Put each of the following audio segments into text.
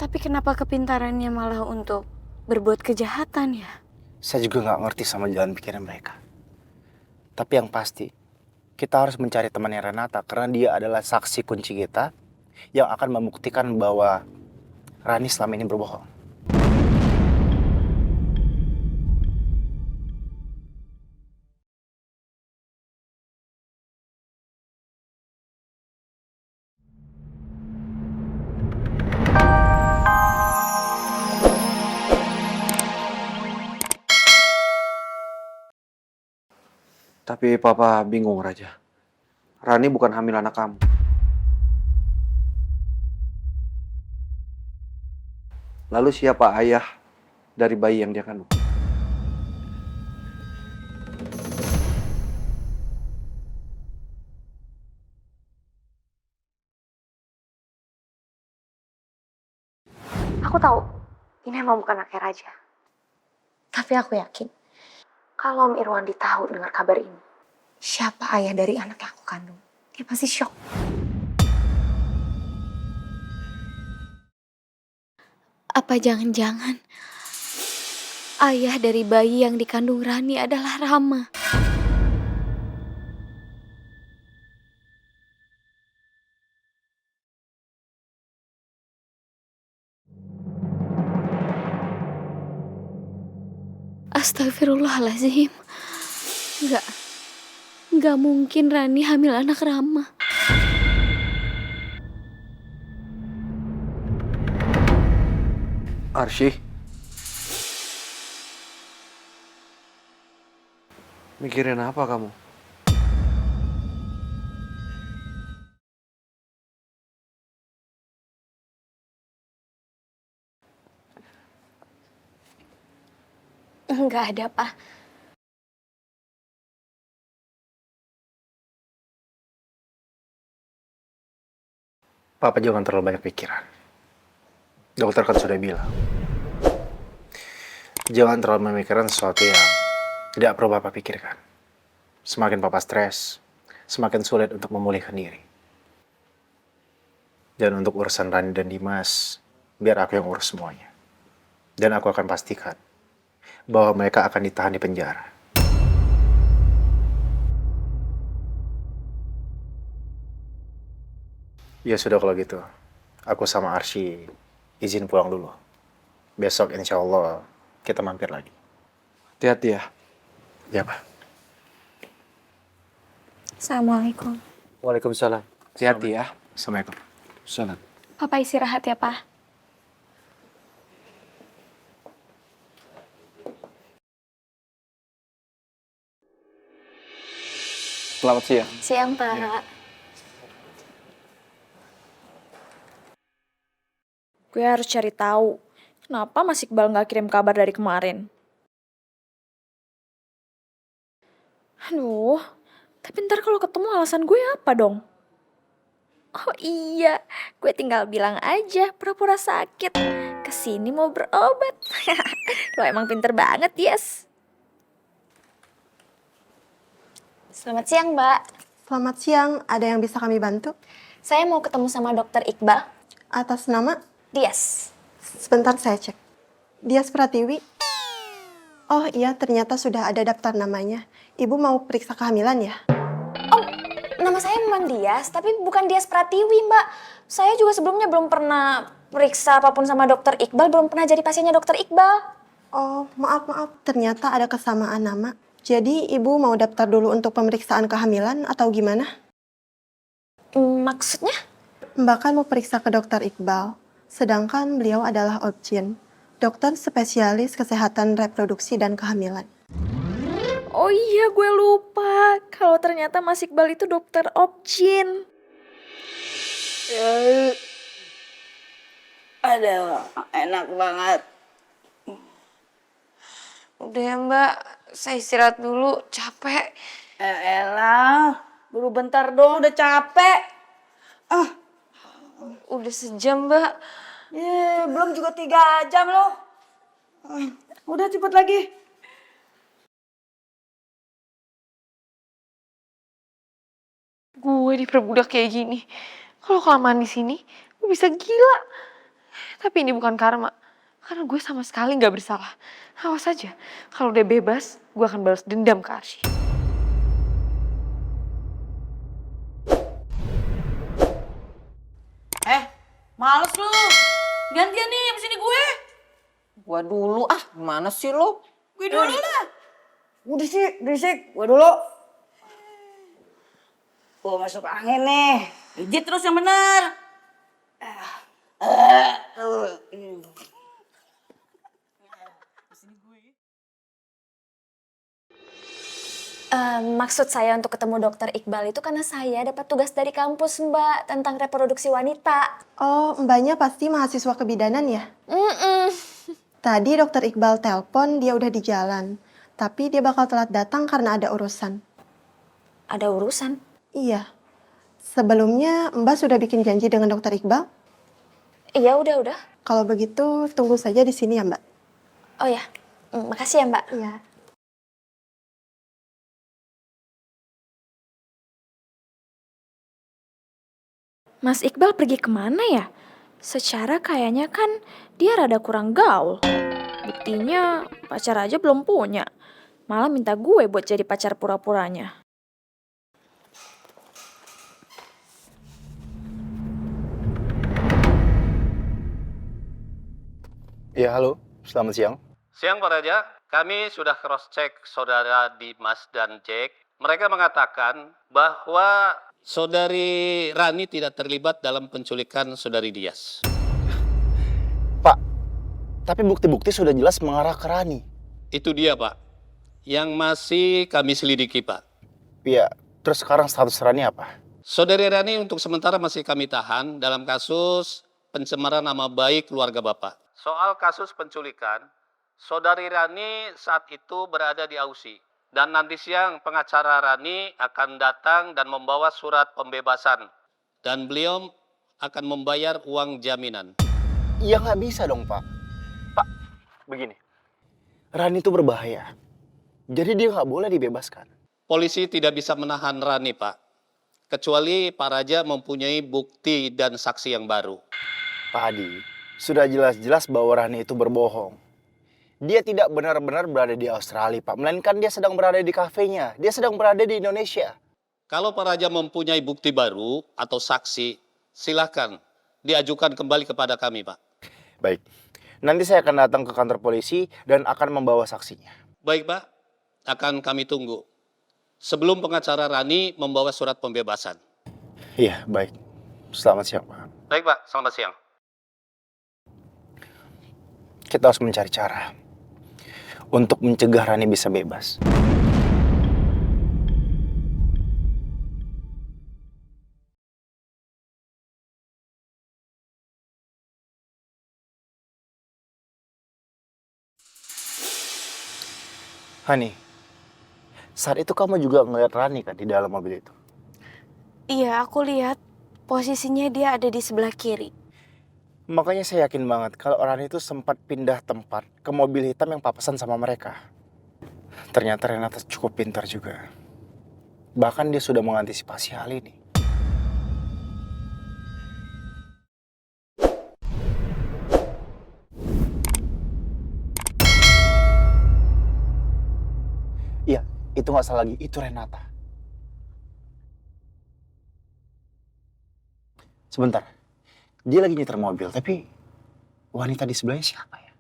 Tapi kenapa kepintarannya malah untuk berbuat kejahatan ya? Saya juga nggak ngerti sama jalan pikiran mereka. Tapi yang pasti, kita harus mencari temannya Renata karena dia adalah saksi kunci kita yang akan membuktikan bahwa Rani selama ini berbohong. Tapi Papa bingung, Raja. Rani bukan hamil anak kamu. Lalu siapa ayah dari bayi yang dia kandung? Aku tahu ini emang bukan anaknya Raja. Tapi aku yakin kalau Om Irwandi tahu dengar kabar ini, siapa ayah dari anak yang aku kandung, dia pasti shock. Apa jangan-jangan ayah dari bayi yang dikandung Rani adalah Rama? Astagfirullahaladzim. Enggak mungkin Rani hamil anak Rama. Arsy? Mikirin apa kamu? Enggak ada, Pak. Papa jangan terlalu banyak pikiran. Dokter kan sudah bilang, jangan terlalu memikirkan sesuatu yang tidak perlu Papa pikirkan. Semakin Papa stres, semakin sulit untuk memulihkan diri. Dan untuk urusan Rani dan Dimas, biar aku yang urus semuanya. Dan aku akan pastikan bahwa mereka akan ditahan di penjara. Ya sudah kalau gitu, aku sama Arsy izin pulang dulu. Besok insya Allah kita mampir lagi. Hati-hati ya. Ya Pak. Assalamualaikum. Waalaikumsalam. Hati-hati ya. Assalamualaikum. Salam. Papa istirahat ya, Pak. Selamat siang. Siang, Pak. Gue harus cari tahu kenapa Mas Iqbal nggak kirim kabar dari kemarin. Aduh, tapi ntar kalau ketemu alasan gue apa dong? Oh iya, gue tinggal bilang aja pura-pura sakit. Kesini mau berobat. Lo emang pinter banget, Yes. Selamat siang, Mbak. Selamat siang, ada yang bisa kami bantu? Saya mau ketemu sama Dokter Iqbal. Atas nama? Dias. Sebentar saya cek. Dias Pratiwi? Oh iya, ternyata sudah ada daftar namanya. Ibu mau periksa kehamilan ya? Nama saya memang Dias, tapi bukan Dias Pratiwi, Mbak. Saya juga sebelumnya belum pernah periksa apapun sama Dokter Iqbal, belum pernah jadi pasiennya Dokter Iqbal. Oh, maaf. Ternyata ada kesamaan nama. Jadi, Ibu mau daftar dulu untuk pemeriksaan kehamilan atau gimana? Maksudnya? Mbak kan mau periksa ke Dokter Iqbal. Sedangkan beliau adalah Opcin, dokter spesialis kesehatan reproduksi dan kehamilan. Oh iya, gue lupa. Kalau ternyata Mas Iqbal itu dokter Opcin. Aduh, enak banget. Udah ya Mbak, saya istirahat dulu, capek. Elah, buru bentar dong, udah capek. Udah sejam Mbak. Belum juga 3 jam loh. Udah cepet lagi. Gue diperbudak kayak gini. Kalau kelamaan di sini, gue bisa gila. Tapi ini bukan karma. Karena gue sama sekali gak bersalah. Awas aja, kalau udah bebas, gue akan balas dendam ke Arsy. Males lu. Gantian nih, abis ini gue. Gua dulu gimana sih lo? Gue dulu lah. Udah sih, berisik. Gue dulu. Gue masuk angin nih. Pijit terus yang benar. Maksud saya untuk ketemu dokter Iqbal itu karena saya dapat tugas dari kampus Mbak tentang reproduksi wanita. Oh, mbaknya pasti mahasiswa kebidanan ya? Tadi dokter Iqbal telpon dia udah di jalan. Tapi dia bakal telat datang karena ada urusan. Ada urusan? Iya. Sebelumnya Mbak sudah bikin janji dengan dokter Iqbal? Iya, udah. Kalau begitu tunggu saja di sini ya Mbak. Oh ya, makasih ya Mbak. Iya. Mas Iqbal pergi kemana ya? Secara kayaknya kan dia rada kurang gaul. Buktinya pacar aja belum punya. Malah minta gue buat jadi pacar pura-puranya. Ya, halo. Selamat siang. Siang Pak Raja, kami sudah cross-check saudara Dimas dan Jack. Mereka mengatakan bahwa saudari Rani tidak terlibat dalam penculikan saudari Dias. Pak, tapi bukti-bukti sudah jelas mengarah ke Rani. Itu dia Pak, yang masih kami selidiki Pak. Iya, terus sekarang status Rani apa? Saudari Rani untuk sementara masih kami tahan dalam kasus pencemaran nama baik keluarga Bapak. Soal kasus penculikan, saudari Rani saat itu berada di Aussie. Dan nanti siang pengacara Rani akan datang dan membawa surat pembebasan. Dan beliau akan membayar uang jaminan. Ya nggak bisa dong, Pak. Pak, begini. Rani itu berbahaya. Jadi dia nggak boleh dibebaskan. Polisi tidak bisa menahan Rani, Pak. Kecuali Pak Raja mempunyai bukti dan saksi yang baru. Pak Adi, sudah jelas-jelas bahwa Rani itu berbohong. Dia tidak benar-benar berada di Australia, Pak. Melainkan dia sedang berada di kafenya. Dia sedang berada di Indonesia. Kalau Pak Raja mempunyai bukti baru atau saksi, silakan diajukan kembali kepada kami, Pak. Baik, nanti saya akan datang ke kantor polisi dan akan membawa saksinya. Baik, Pak. Akan kami tunggu. Sebelum pengacara Rani membawa surat pembebasan. Iya, baik. Selamat siang, Pak. Baik, Pak. Selamat siang. Kita harus mencari cara untuk mencegah Rani bisa bebas. Hani, saat itu kamu juga ngeliat Rani kan di dalam mobil itu? Iya, aku lihat posisinya dia ada di sebelah kiri. Makanya saya yakin banget kalau Rani itu sempat pindah tempat ke mobil hitam yang papasan sama mereka. Ternyata Renata cukup pintar juga. Bahkan dia sudah mengantisipasi hal ini. Iya, itu nggak salah lagi. Itu Renata. Sebentar. Dia lagi nyetir mobil, tapi wanita di sebelahnya siapa ya?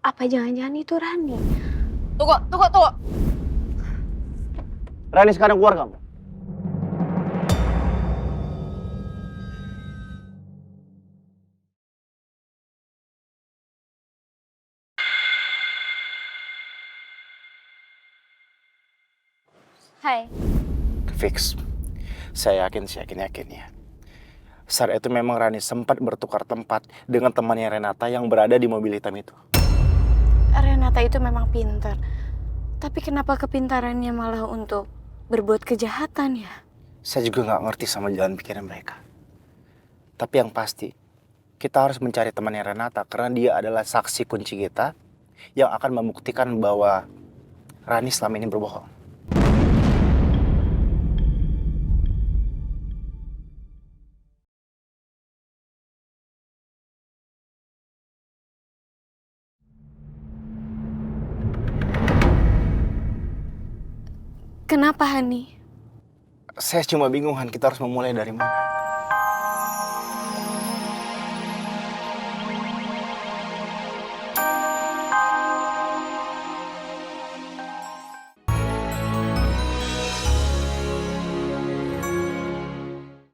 Apa jangan-jangan itu Rani? Tunggu. Rani sekarang keluar kamu. Hai. Fix. Saya yakin ya. Saat itu memang Rani sempat bertukar tempat dengan temannya Renata yang berada di mobil hitam itu. Renata itu memang pintar. Tapi kenapa kepintarannya malah untuk berbuat kejahatan ya? Saya juga nggak ngerti sama jalan pikiran mereka. Tapi yang pasti, kita harus mencari temannya Renata karena dia adalah saksi kunci kita yang akan membuktikan bahwa Rani selama ini berbohong. Kenapa, Hani? Saya cuma bingung Han, kita harus memulai dari mana.